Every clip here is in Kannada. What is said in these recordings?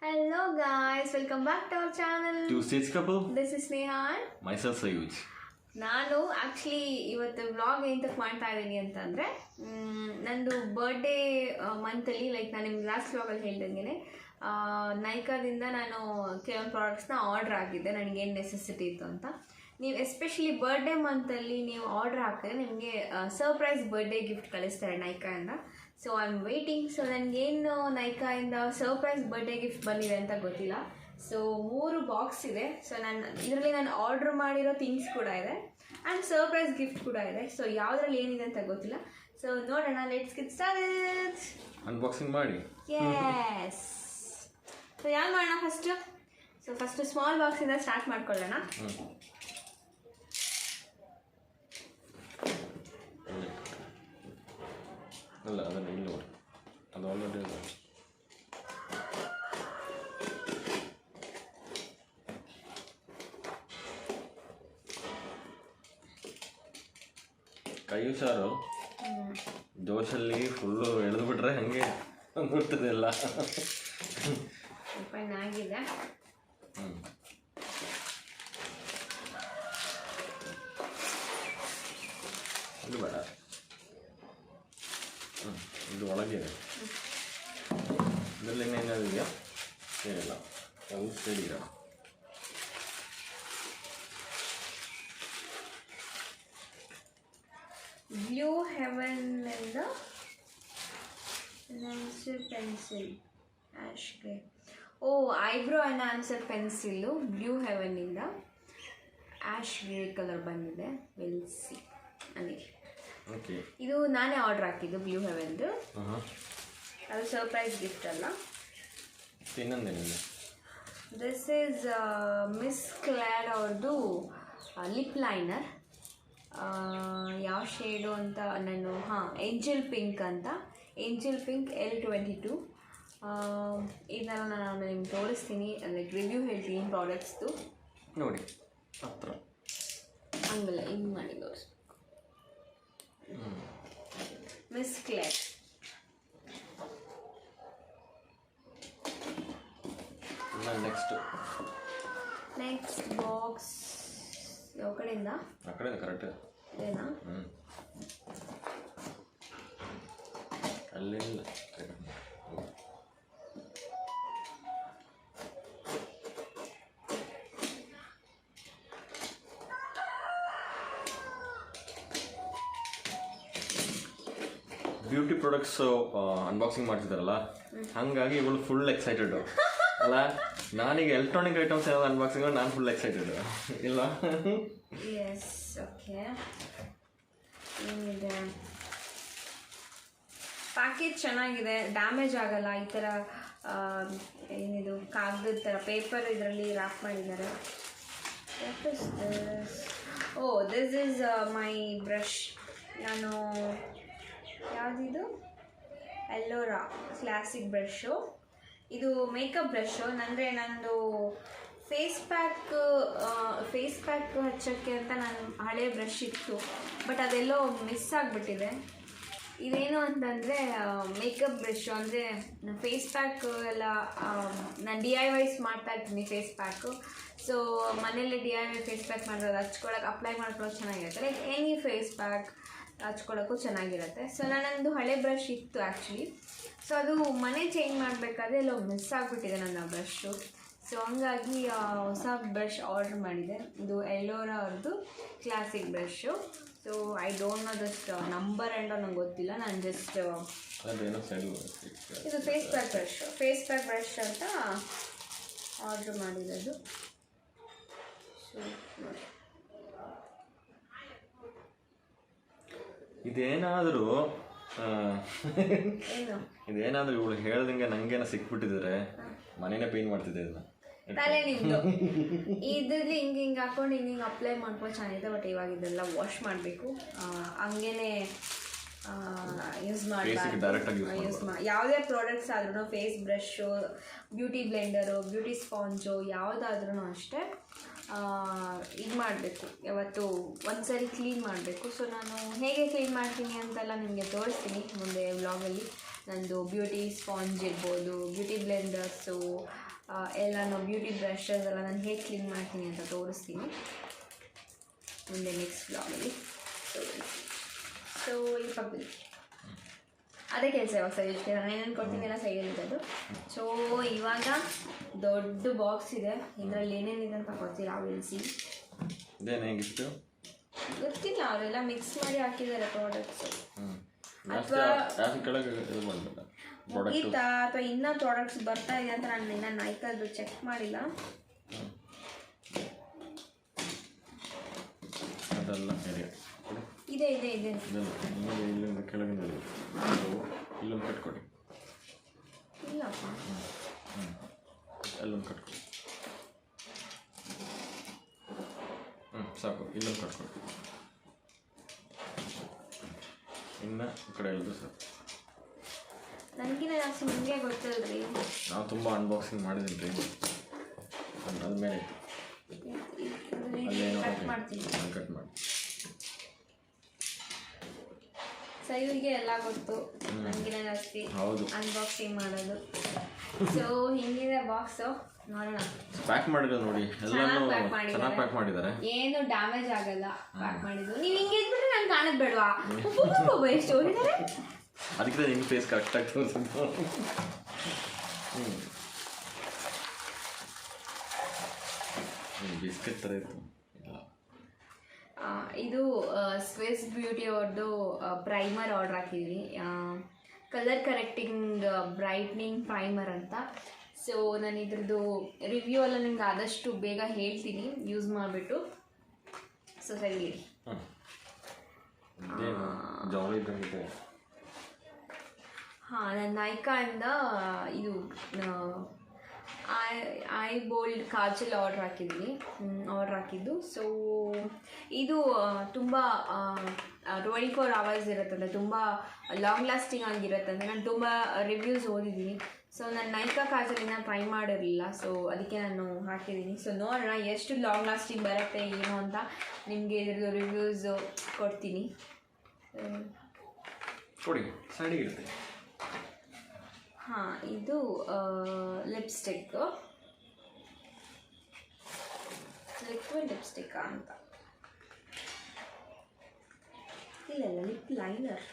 Hello guys, welcome back to our channel. TwoStatesCouple. This is Sneha and myself Sayouj. ನಾನು ಆ್ಯಕ್ಚುಲಿ ಇವತ್ತು ವ್ಲಾಗ್ ಎಂತಕ್ಕೆ ಮಾಡ್ತಾ ಇದ್ದೀನಿ ಅಂತಂದರೆ ನಂದು ಬರ್ಡೇ ಮಂತಲ್ಲಿ ಲೈಕ್ ನಾನು ನಿಮ್ಗೆ ಲಾಸ್ಟ್ ವ್ಲಾಗಲ್ಲಿ ಹೇಳ್ದಂಗೆ ನೈಕಾದಿಂದ ನಾನು ಕೆಲವೊಂದು ಪ್ರಾಡಕ್ಟ್ಸ್ನ ಆರ್ಡ್ರ್ ಆಗಿದ್ದೆ ನನಗೇನು ನೆಸೆಸಿಟಿ ಇತ್ತು ಅಂತ. ನೀವು ಎಸ್ಪೆಷಲಿ ಬರ್ಡೇ ಮಂತಲ್ಲಿ ನೀವು ಆರ್ಡ್ರ್ ಹಾಕಿದ್ರೆ ನಿಮಗೆ ಸರ್ಪ್ರೈಸ್ ಬರ್ಡೇ ಗಿಫ್ಟ್ ಕಳಿಸ್ತಾರೆ ನೈಕಾಯಿಂದ. So I am waiting. So ನನಗೇನು ನೈಕಾಯಿಂದ ಸರ್ಪ್ರೈಸ್ ಬರ್ಡೇ ಗಿಫ್ಟ್ ಬಂದಿದೆ ಅಂತ ಗೊತ್ತಿಲ್ಲ. ಸೊ 3 ಬಾಕ್ಸ್ ಇದೆ. ಸೊ ಇದರಲ್ಲಿ ನಾನು ಆರ್ಡ್ರ್ ಮಾಡಿರೋ ಥಿಂಗ್ಸ್ ಕೂಡ ಇದೆ ಆ್ಯಂಡ್ ಸರ್ಪ್ರೈಸ್ ಗಿಫ್ಟ್ ಕೂಡ ಇದೆ. ಸೊ ಯಾವುದ್ರಲ್ಲಿ ಏನಿದೆ ಅಂತ ಗೊತ್ತಿಲ್ಲ. ಸೊ ನೋಡೋಣ, ಲೆಟ್ಸ್ ಗೆಟ್ ಸ್ಟಾರ್ಟೆಡ್. ಅನ್ಬಾಕ್ಸಿಂಗ್ ಮಾಡಿ. ಯೆಸ್. ಸೊ ಯಾರು ಮಾಡೋಣ ಫಸ್ಟು? ಸೊ ಫಸ್ಟು ಸ್ಮಾಲ್ ಬಾಕ್ಸಿಂದ ಸ್ಟಾರ್ಟ್ ಮಾಡ್ಕೊಳ್ಳೋಣ. ಅಲ್ಲ ಅದನ್ನು ಇಲ್ಲಿ ನೋಡಿ, ಅದು ಆಲ್ರೆಡಿ ಇದೆ. ಕೈ ಹುಷಾರು, ಜೋಶಲ್ಲಿ ಫುಲ್ಲು ಎಳೆದು ಬಿಟ್ರೆ ಹಂಗೆ ಗೊತ್ತದೆ ಎಲ್ಲ. ಓಪನ್ ಆಗಿದೆ. ಇದು ಬೇಡ, ಇದು ಒಳಗಿದೆ. ಇದರಲ್ಲಿ ಏನೇನಾದ್ರು ಇದೆಯಾ? ಏನಿಲ್ಲ, ಅದು ಸೈಡಿಗೆ. ಬ್ಲೂ ಹೆವನ್ ಇಂದ enhancer pencil ash grey. Oh, eyebrow enhancer pencil blue ಹೆವನ್ನಿಂದ ಆ್ಯಶ್ ಗ್ರೇ ಕಲರ್ ಬಂದಿದೆ. ವಿಲ್ ಸಿ ನನಗೆ. ಓಕೆ, ಇದು ನಾನೇ ಆರ್ಡ್ರ್ ಹಾಕಿದ್ದು ಬ್ಲೂ ಹೆವೆನ್ದು. ಅದು ಸರ್ಪ್ರೈಸ್ ಗಿಫ್ಟ್ ಅಲ್ಲ. ಇನ್ನೊಂದೇನಿದೆ? ದಿಸ್ ಈಸ್ ಮಿಸ್ ಕ್ಲಾಡ್ ಅವ್ರದ್ದು ಲಿಪ್ ಲೈನರ್. ಯಾವ ಶೇಡು ಅಂತ ನಾನು ಏಂಜಲ್ ಪಿಂಕ್ ಅಂತ, ಏಂಜಲ್ ಪಿಂಕ್ L22. ಇದನ್ನು ನಾನು ನಿಮ್ಗೆ ತೋರಿಸ್ತೀನಿ, ಲೈಕ್ ರಿವ್ಯೂ ಹೇಳ್ತೀನಿ ಪ್ರಾಡಕ್ಟ್ಸ್ದು. ನೋಡಿ ಹತ್ರ ಹಂಗಲ್ಲ, ಹಿಂಗೆ ಮಾಡಿ ತೋರಿಸ್. Miss Claire. ನೆಕ್ಸ್ಟ್ ಬಾಕ್ಸ್ ಯಾವ ಕಡೆಯಿಂದ? ಆ ಕಡೆಯಿಂದ ಕರೆಕ್ಟ್ ಇದೇನಾ? ಅಲ್ಲಿಲ್ಲ. ಬ್ಯೂಟಿ ಪ್ರಾಡಕ್ಟ್ಸ್ ಅನ್ಬಾಕ್ಸಿಂಗ್ ಮಾಡ್ತಿದ್ದಾರಲ್ಲ, ಹಾಗಾಗಿ ಇವಳು ಫುಲ್ ಎಕ್ಸೈಟೆಡ್ ಅಲ್ಲ. ನಾನೀಗ ಎಲೆಕ್ಟ್ರಾನಿಕ್ ಐಟಮ್ಸ್ ಏನಾದ್ರು ಅನ್ಬಾಕ್ಸಿಂಗ್ ನಾನು ಫುಲ್ ಎಕ್ಸೈಟೆಡ್ ಇಲ್ಲ. Yes, okay. ಏನಿದೆ? ಪ್ಯಾಕೇಜ್ ಚೆನ್ನಾಗಿದೆ, ಡ್ಯಾಮೇಜ್ ಆಗಲ್ಲ. ಈ ಥರ ಏನಿದು ಕಾಗದದ ಥರ ಪೇಪರ್ ಇದರಲ್ಲಿ ರ್ಯಾಪ್ ಮಾಡಿದ್ದಾರೆ. ಓ, ದಿಸ್ ಈಸ್ ಮೈ ಬ್ರಷ್. ನಾನು ಯಾವುದಿದು ಎಲ್ಲೋರಾ ಕ್ಲಾಸಿಕ್ ಬ್ರಷು. ಇದು ಮೇಕಪ್ ಬ್ರಷು. ಅಂದರೆ ನಂದು ಫೇಸ್ ಪ್ಯಾಕ್ ಹಚ್ಚೋಕ್ಕೆ ಅಂತ ನಾನು ಹಳೆ ಬ್ರಷ್ ಇತ್ತು, ಬಟ್ ಅದೆಲ್ಲೋ ಮಿಸ್ ಆಗಿಬಿಟ್ಟಿದೆ. ಇದೇನು ಅಂತಂದರೆ ಮೇಕಪ್ ಬ್ರಷು. ಅಂದರೆ ಫೇಸ್ ಪ್ಯಾಕ್ ಎಲ್ಲ ನಾನು DIYs ಮಾಡ್ತಾ ಇರ್ತೀನಿ ಫೇಸ್ ಪ್ಯಾಕು. ಸೊ ಮನೇಲಿ DIY ಫೇಸ್ ಪ್ಯಾಕ್ ಮಾಡೋದು ಹಚ್ಕೊಳಕ್ಕೆ, ಅಪ್ಲೈ ಮಾಡ್ಕೊಳ್ಳೋಕೆ ಚೆನ್ನಾಗಿರುತ್ತೆ. ಲೈಕ್ ಎನಿ ಫೇಸ್ ಪ್ಯಾಕ್ ಹಚ್ಕೊಳ್ಳೋಕ್ಕೂ ಚೆನ್ನಾಗಿರುತ್ತೆ. ಸೊ ನನ್ನೊಂದು ಹಳೆ ಬ್ರಷ್ ಇತ್ತು ಆ್ಯಕ್ಚುಲಿ. ಸೊ ಅದು ಮನೆ ಚೇಂಜ್ ಮಾಡಬೇಕಾದ್ರೆ ಎಲ್ಲೋ ಮಿಸ್ ಆಗಿಬಿಟ್ಟಿದೆ ನನ್ನ ಬ್ರಷು. ಸೊ ಹಂಗಾಗಿ ಹೊಸ ಬ್ರಷ್ ಆರ್ಡ್ರ್ ಮಾಡಿದೆ. ಇದು ಎಲ್ಲೋರಾ ಅವ್ರದ್ದು classic brush. So I don't know just number and ನಂಗೆ ಗೊತ್ತಿಲ್ಲ. ನಾನು ಜಸ್ಟ್ ಇದು ಫೇಸ್ ಪ್ಯಾಕ್ ಬ್ರಷ್ ಅಂತ ಆರ್ಡ್ರ್ ಮಾಡಿರೋದು. ಸೊ ನೋಡಿ, ಇದೇನಾದರೂ ಏನು ಇದೇನಾದರೂ ಇವಳು ಹೇಳ್ದಂಗೆ ನಂಗೇನ ಸಿಕ್ಬಿಟ್ಟಿದ್ದಾರೆ, ಮನೇನೇ ಪೇಂಟ್ ಮಾಡ್ತಿದ್ದೆ ಇದನ್ನ. ತಲೆ ನಿಮ್ಮದು ಇದರಲ್ಲಿ ಹಿಂಗೆ ಹಾಕೊಂಡು ಹಿಂಗೆ ಅಪ್ಲೈ ಮಾಡ್ಕೊಂಡು ಚೆನ್ನಾಗಿದೆ. ಬಟ್ ಇವಾಗ ಇದೆಲ್ಲ ವಾಶ್ ಮಾಡಬೇಕು, ಹಂಗೇನೆ ಯೂಸ್ ಮಾಡಬಾರ್ದು. ಯಾವುದೇ ಪ್ರಾಡಕ್ಟ್ಸ್ ಆದ್ರೂ, face brush, beauty blender, beauty sponge ಯಾವುದಾದ್ರೂ ಅಷ್ಟೇ ಇದು ಮಾಡಬೇಕು. ಯಾವತ್ತು ಒಂದ್ಸರಿ ಕ್ಲೀನ್ ಮಾಡಬೇಕು. ಸೊ ನಾನು ಹೇಗೆ ಕ್ಲೀನ್ ಮಾಡ್ತೀನಿ ಅಂತೆಲ್ಲ ನಿಮಗೆ ತೋರಿಸ್ತೀನಿ ಮುಂದೆ ವ್ಲಾಗಲ್ಲಿ. ನಂದು ಬ್ಯೂಟಿ ಸ್ಪಾಂಜ್ ಇರ್ಬೋದು, ಬ್ಯೂಟಿ ಬ್ಲೆಂಡರ್ಸು ಎಲ್ಲ ಬ್ಯೂಟಿ ಬ್ರಷಸ್ ಎಲ್ಲ ನಾನು ಹೇಗೆ ಕ್ಲೀನ್ ಮಾಡ್ತೀನಿ ಅಂತ ತೋರಿಸ್ತೀನಿ ಮುಂದೆ ನೆಕ್ಸ್ಟ್ ಬ್ಲಾಗಲ್ಲಿ. ಸೊ ಈ ಪಕ್ಕದಲ್ಲಿ ಅದೇ ಕೆಲಸ ಇವಾಗ ಸೈಜ್ ನಾನು ಏನೇನು ಕೊಡ್ತೀನಿ ಎಲ್ಲ ಸೈಡಲ್ಲಿರೋದು. ಸೊ ಇವಾಗ ದೊಡ್ಡ ಬಾಕ್ಸ್ ಇದೆ, ಇದರಲ್ಲಿ ಏನೇನಿದೆ ಅಂತ ಗೊತ್ತಿಲ್ಲ. ಅವಿಳಿಸಿ ಗೊತ್ತಿಲ್ಲ, ಅವರೆಲ್ಲ ಮಿಕ್ಸ್ ಮಾಡಿ ಹಾಕಿದ್ದಾರೆ ಪ್ರಾಡಕ್ಟ್ಸು. ಅಥವಾ ಮುಗೀತಾ ಅಥವಾ ಇನ್ನೂ ಪ್ರಾಡಕ್ಟ್ಸ್ ಬರ್ತಾ ಇದೆ ಅಂತ ನಾನು ಇನ್ನೂ ನೈಕಾದು ಚೆಕ್ ಮಾಡಿಲ್ಲ. ಇದೆ ಇದೆ ಇದೆ ಇಲ್ಲಪ್ಪ, ಸಾಕು. ಇಲ್ಲೊಂದು ಕಟ್ಕೊಡಿ, ಇನ್ನು ಈ ಕಡೆ ಎಲ್ಲದು ಸರ್. ನನಗಿನ ಜಾಸ್ತಿ ನಿಮಗೆ ಗೊತ್ತಲ್ರಿ, ನಾವು ತುಂಬ ಅನ್ಬಾಕ್ಸಿಂಗ್ ಮಾಡಿದ್ದೀನಿ ರೀ. ಅದ್ಮೇಲೆ ಕಟ್ ಮಾಡ್ತೀನಿ, ಕಟ್ ಮಾಡಿ. ಸೈಯೂಜ್ಗೆ ಎಲ್ಲ ಗೊತ್ತು, ನನಗಿನ ಜಾಸ್ತಿ ಅನ್ಬಾಕ್ಸಿಂಗ್ ಮಾಡೋದು. ಸೊ ಹಿಂಗಿದೆ ಬಾಕ್ಸು, ನೋಡೋಣ. ಪ್ಯಾಕ್ ಮಾಡಿರೋದು ನೋಡಿ, ಎಲ್ಲಾನು ಚೆನ್ನಾಗಿ ಪ್ಯಾಕ್ ಮಾಡಿದ್ದಾರೆ, ಏನು ಡ್ಯಾಮೇಜ್ ಆಗಲ್ಲ ಪ್ಯಾಕ್ ಮಾಡಿದ್ದು. ನೀವು ಹಿಂಗೆ ಇದ್ಬಿಟ್ರೆ ನಾನು ಕಾಣೋದು ಬೇಡವಾ? ಎಷ್ಟು ಹೋಗಿದ್ದಾರೆ, ಅದಕ್ಕೆ ನಿಮ್ಮ ಫೇಸ್ ಕರೆಕ್ಟಾಗಿ ತೋರಿಸಿದ್ದು. ಬಿಸ್ಕೆಟ್ ಥರ ಇತ್ತು. ಇದು ಸ್ವಿಸ್ ಬ್ಯೂಟಿ ಅವ್ರದ್ದು ಪ್ರೈಮರ್ ಆರ್ಡರ್ ಹಾಕಿದ್ದೀನಿ, ಕಲರ್ ಕರೆಕ್ಟಿಂಗ್ ಬ್ರೈಟ್ನಿಂಗ್ ಪ್ರೈಮರ್ ಅಂತ. ಸೊ ನಾನು ಇದ್ರದ್ದು ರಿವ್ಯೂ ಎಲ್ಲ ನಿಮ್ಗೆ ಆದಷ್ಟು ಬೇಗ ಹೇಳ್ತೀನಿ ಯೂಸ್ ಮಾಡಿಬಿಟ್ಟು. ಸೊ ಸರಿ, ಹಾಂ, ನಾನು ನೈಕಾಯಿಂದ ಇದು ಐ ಬೋಲ್ಡ್ ಕಾಜಲ್ ಆರ್ಡ್ರ್ ಹಾಕಿದ್ದು. ಸೊ ಇದು ತುಂಬ 24 hours ಇರುತ್ತಂತೆ, ತುಂಬ ಲಾಂಗ್ ಲಾಸ್ಟಿಂಗ್ ಆಗಿರುತ್ತಂತೆ. ನಾನು ತುಂಬ ರಿವ್ಯೂಸ್ ಓದಿದ್ದೀನಿ. ಸೊ ನಾನು ನೈಕಾ ಕಾಜಲಿನ ಟ್ರೈ ಮಾಡಿರಲಿಲ್ಲ, ಸೊ ಅದಕ್ಕೆ ನಾನು ಹಾಕಿದ್ದೀನಿ. ಸೊ ನೋಡೋಣ ಎಷ್ಟು ಲಾಂಗ್ ಲಾಸ್ಟಿಂಗ್ ಬರುತ್ತೆ ಏನು ಅಂತ, ನಿಮಗೆ ಇದ್ರದ್ದು ರಿವ್ಯೂಸ್ ಕೊಡ್ತೀನಿ. ಸೈಡಿಗಿರುತ್ತೆ. ಹಾಂ, ಇದು ಲಿಪ್ಸ್ಟಿಕ್, ಲಿಕ್ವಿಡ್ ಲಿಪ್ಸ್ಟಿಕ್ ಅಂತ. ಇಲ್ಲ ಲಿಪ್ ಲೈನರ್.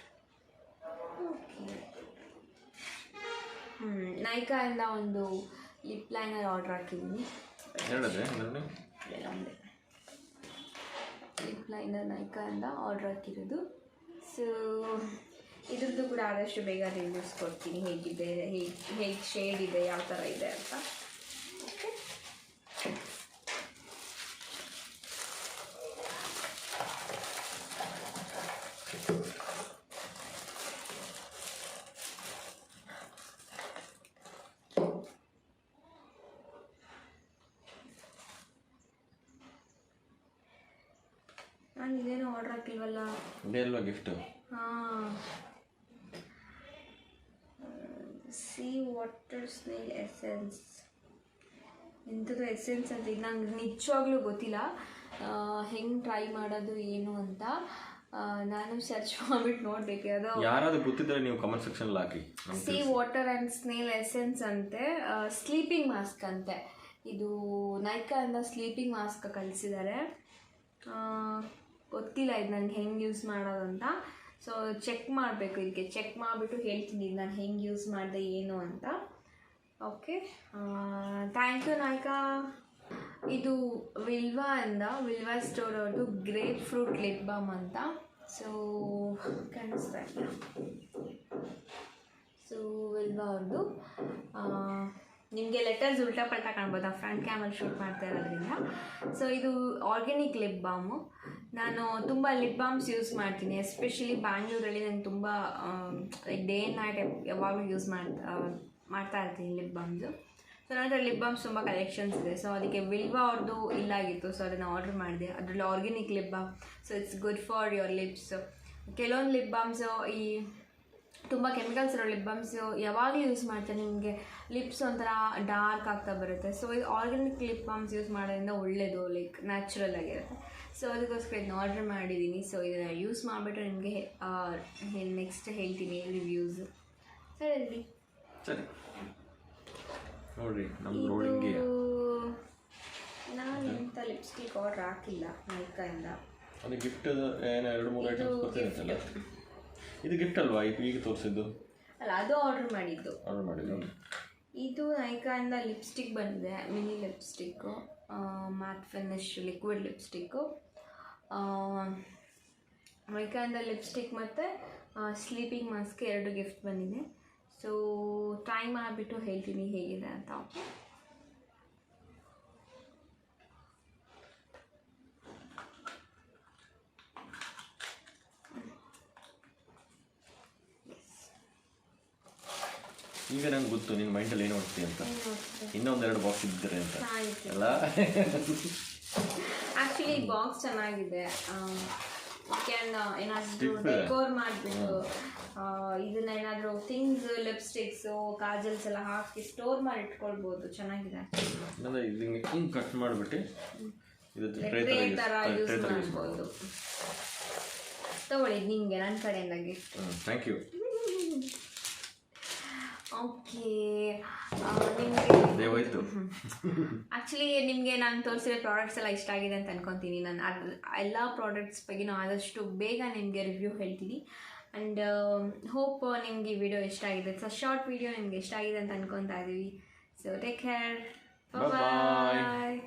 ಓಕೆ, ನೈಕಾಯಿಂದ ಒಂದು ಲಿಪ್ ಲೈನರ್ ಆರ್ಡ್ರ್ ಹಾಕಿದ್ದೀನಿ. ಲಿಪ್ ಲೈನರ್ ನೈಕಾಯಿಂದ ಆರ್ಡ್ರ್ ಹಾಕಿರೋದು. ಸೊ ಇದ್ರದ್ದು ಕೂಡ ಆದಷ್ಟು ಬೇಗ ರಿವ್ಯೂಸ್ ಕೊಡ್ತೀನಿ, ಹೇಗಿದೆ, ಹೇಗೆ ಶೇಡ್ ಇದೆ, ಯಾವ ಥರ ಇದೆ ಅಂತ. ನಾನು ಇದೇನು ಆರ್ಡ್ರ್ ಹಾಕಿಲ್ವಲ್ಲ. ಗಿಫ್ಟ್. ಹಾಂ, ಸಿ ವಾಟರ್ ಸ್ನೇಲ್ ಎಸೆನ್ಸ್. ಎಂಥದ್ದು ಎಸೆನ್ಸ್ ಅಂತ, ಇದು ನಂಗೆ ನಿಜವಾಗ್ಲೂ ಗೊತ್ತಿಲ್ಲ ಹೆಂಗೆ ಟ್ರೈ ಮಾಡೋದು ಏನು ಅಂತ. ನಾನು ಸರ್ಚ್ ಮಾಡಿಬಿಟ್ಟು ನೋಡಬೇಕು. ಅದು ಯಾರಾದರೂ ಗೊತ್ತಿದ್ದರೆ ನೀವು comment section hockey. C water and snail essence ಅಂತೆ, ಸ್ಲೀಪಿಂಗ್ ಮಾಸ್ಕ್ ಅಂತೆ. ಇದು ನೈಕಾಯಿಂದ ಸ್ಲೀಪಿಂಗ್ ಮಾಸ್ಕ್ ಕಳಿಸಿದ್ದಾರೆ. ಗೊತ್ತಿಲ್ಲ ಇದು ನನಗೆ ಹೆಂಗೆ ಯೂಸ್ ಮಾಡೋದು ಅಂತ. ಸೊ ಚೆಕ್ ಮಾಡಬೇಕು, ಇದಕ್ಕೆ ಚೆಕ್ ಮಾಡಿಬಿಟ್ಟು ಹೇಳ್ತೀನಿ ನಾನು ಹೆಂಗೆ ಯೂಸ್ ಮಾಡಿದೆ ಏನು ಅಂತ. Okay, thank you Nykaa. ಇದು ವಿಲ್ವಾ ಸ್ಟೋರ್ ಅವ್ರದ್ದು ಗ್ರೇಪ್ ಫ್ರೂಟ್ ಲಿಪ್ ಬಾಮ್ ಅಂತ. ಸೊ ಕಾಣಿಸ್ತಾ ಇಲ್ಲ. ಸೊ ವಿಲ್ವಾ ಅವ್ರದ್ದು ನಿಮಗೆ ಲೆಟರ್ಸ್ ಉಲ್ಟಾ ಪಲ್ಟಾ ಕಾಣ್ಬೋದು, ಫ್ರಂಟ್ ಕ್ಯಾಮಲ್ಲಿ ಶೂಟ್ ಮಾಡ್ತಾ ಇರೋದ್ರಿಂದ. ಸೊ ಇದು ಆರ್ಗ್ಯಾನಿಕ್ ಲಿಪ್ ಬಾಮು. ನಾನು ತುಂಬ ಲಿಪ್ ಬಾಮ್ಸ್ ಯೂಸ್ ಮಾಡ್ತೀನಿ, ಎಸ್ಪೆಷಲಿ ಬ್ಯಾಂಗ್ಳೂರಲ್ಲಿ ನಾನು ತುಂಬ ಲೈಕ್ ಡೇ ಆ್ಯಂಡ್ ನೈಟ್ ಯಾವಾಗಲೂ ಯೂಸ್ ಮಾಡ್ತಾ ಇರ್ತೀನಿ ಲಿಪ್ ಬಾಮ್ಸು. ಸೊ ನನ್ನ ಹತ್ರ ಲಿಪ್ ಬಾಮ್ಸ್ ತುಂಬ ಕಲೆಕ್ಷನ್ಸ್ ಇದೆ. ಸೊ ಅದಕ್ಕೆ ವಿಲ್ವಾ ಅವ್ರದ್ದು ಇಲ್ಲಾಗಿತ್ತು, ಸೊ ಅದನ್ನು ಆರ್ಡ್ರ್ ಮಾಡಿದೆ. ಅದರಲ್ಲಿ organic lip balm, so it's good for your lips. ಕೆಲವೊಂದು ಲಿಪ್ ಬಾಮ್ಸು ಈ ತುಂಬ ಕೆಮಿಕಲ್ಸ್ ಇರೋ ಲಿಪ್ ಬಾಮ್ಸು ಯಾವಾಗಲೂ ಯೂಸ್ ಮಾಡ್ತಾರೆ, ನಿಮಗೆ ಲಿಪ್ಸ್ ಒಂಥರ ಡಾರ್ಕ್ ಆಗ್ತಾ ಬರುತ್ತೆ. ಸೊ ಇದು ಆರ್ಗ್ಯಾನಿಕ್ ಲಿಪ್ ಬಾಮ್ಸ್ ಯೂಸ್ ಮಾಡೋದ್ರಿಂದ ಒಳ್ಳೆಯದು, ಲೈಕ್ ನ್ಯಾಚುರಲ್ ಆಗಿರುತ್ತೆ. ಸೊ ಅದಕ್ಕೋಸ್ಕರ ಇದನ್ನ ಆರ್ಡ್ರ್ ಮಾಡಿದ್ದೀನಿ. ಸೊ ಇದನ್ನು ಯೂಸ್ ಮಾಡಿಬಿಟ್ಟು ನಿಮಗೆ ನೆಕ್ಸ್ಟ್ ಹೇಳ್ತೀನಿ ರಿವ್ಯೂಸ್. ಸೊ ಹೇಳಿ. ಸರಿ ನೋಡ್ರಿ ನಮ್ದು ರೋಡಿಂಗ್ಗೆ ನಾನು ಇಂಥ ಲಿಪ್ಸ್ಟಿಕ್ ಆರ್ಡರ್ ಹಾಕಿಲ್ಲ ನೈಕಾಯಿಂದ. ಅದು ಗಿಫ್ಟ್ ಏನೋ 2-3 ಐಟಮ್ಸ್ ಬರ್ತಿದೆ ಅಂತಲ್ಲ, ಇದು ಗಿಫ್ಟ್ ಅಲ್ವಾ ಈಗ ತೋರಿಸಿದ್ದು? ಅಲ್ಲ, ಅದು ಆರ್ಡರ್ ಮಾಡಿದ್ದು. ಇದು ನೈಕಾಯಿಂದ ಲಿಪ್ಸ್ಟಿಕ್ ಬಂದಿದೆ, mini lipstick, matte finish liquid lipstick. ನೈಕಾಯಿಂದ ಲಿಪ್ಸ್ಟಿಕ್ ಮತ್ತು ಸ್ಲೀಪಿಂಗ್ ಮಾಸ್ಕ್ 2 ಗಿಫ್ಟ್ ಬಂದಿದೆ. ಸೊ ಟ್ರೈ ಮಾಡಿಬಿಟ್ಟು ಹೇಳ್ತೀನಿ ಹೇಗಿದೆ ಅಂತ. ಈಗ ನಂಗೆ ಗೊತ್ತು ನಿನ್ನ ಮೈಂಡಲ್ಲಿ ಏನು ಮಾಡ್ತೀವಿ ಅಂತ. ಇನ್ನೊಂದು 2 ಬಾಕ್ಸ್ ಇದ್ದರೆ ಅಂತ ಅಲ್ಲ? ಆ್ಯಕ್ಚುಲಿ ಬಾಕ್ಸ್ ಚೆನ್ನಾಗಿದೆ. ಏನಾದರೂ ಡೆಕೋರ್ ಮಾಡಿಬಿಟ್ಟು ಇದನ್ನ ಏನಾದರೂ ಥಿಂಗ್ಸ್ ಲಿಪ್ಸ್ಟಿಕ್ಸು ಕಾಜಲ್ಸ್ ಎಲ್ಲ ಹಾಕಿ ಸ್ಟೋರ್ ಮಾಡಿ ಇಟ್ಕೊಳ್ಬೋದು. ಚೆನ್ನಾಗಿದೆ. ಅಂದರೆ ಇದು ಹಿಂಗೆ ಕಟ್ ಮಾಡಿಬಿಟ್ಟು ಟ್ರೇ ಥರ ಯೂಸ್ ಮಾಡ್ಬೋದು. ತಗೊಳ್ಳಿ, ನಿಮಗೆ ನನ್ನ ಕಡೆಯಿಂದ ಗಿಫ್ಟ್. Thank you. ಓಕೆ, ನಿಮಗೆ ಆ್ಯಕ್ಚುಲಿ ನಿಮಗೆ ನಾನು ತೋರಿಸಿರೋ ಪ್ರಾಡಕ್ಟ್ಸ್ ಎಲ್ಲ ಇಷ್ಟ ಆಗಿದೆ ಅಂತ ಅನ್ಕೊತೀನಿ. ನಾನು ಎಲ್ಲ ಪ್ರಾಡಕ್ಟ್ಸ್ ಬಗ್ಗೆ ಆದಷ್ಟು ಬೇಗ ನಿಮಗೆ ರಿವ್ಯೂ ಹೇಳ್ತೀನಿ. ಆ್ಯಂಡ್ ಹೋಪ್ ನಿಮಗೆ ಈ ವಿಡಿಯೋ ಇಷ್ಟ ಆಗಿದೆ. ಇಟ್ಸ್ ಅ ಶಾರ್ಟ್ ವಿಡಿಯೋ, ನಿಮಗೆ ಇಷ್ಟ ಆಗಿದೆ ಅಂತ ಅನ್ಕೊತಾ ಇದ್ದೀವಿ. ಸೊ ಟೇಕ್ ಕೇರ್, ಬಾಯ್.